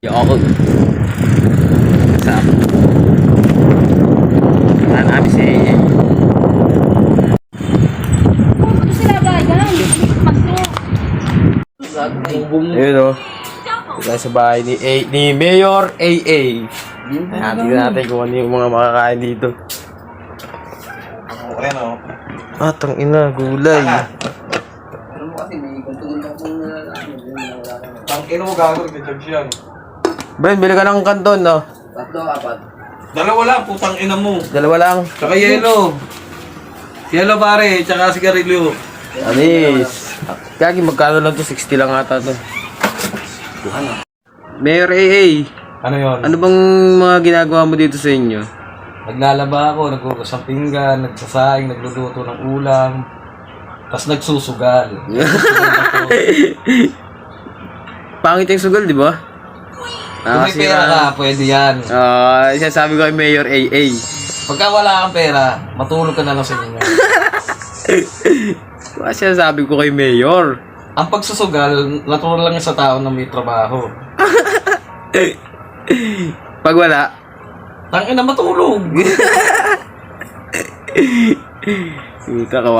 Ako. Sa namin si Eye. Pumunta sila gayan. Ayun o. Tayo sa bahay ni Mayor AA. Ayan, tignan natin kung ano yung mga makakain dito. Ano? Ah, tangina, gulay. Tangkin mo gago, nag-charge yan. Ben, bili ka ng kanton, no? Dalawa lang, putang ina mo. Dalawa lang. Tsaka yelo. Yelo pare, tsaka sigarilyo. Anis. Kagi, magkano lang to? 60 lang ata to. Mayor AA, Ano yun? ano bang mga ginagawa mo dito sa inyo? Naglalaba ako, naghugas ng pinggan, nagsasaing, nagluluto ng ulam. Tapos nagsusugal. Pangit yung sugal, di ba? Kung may pera ka, pwede yan. Sinasabi ko kay Mayor AA. Pagka wala kang pera, matulog ka na lang sa inyo. Sinasabi ko kay Mayor. Ang pagsusugal, natural lang yan sa tao na may trabaho. Pag wala, Tangina matulog. Puta ka.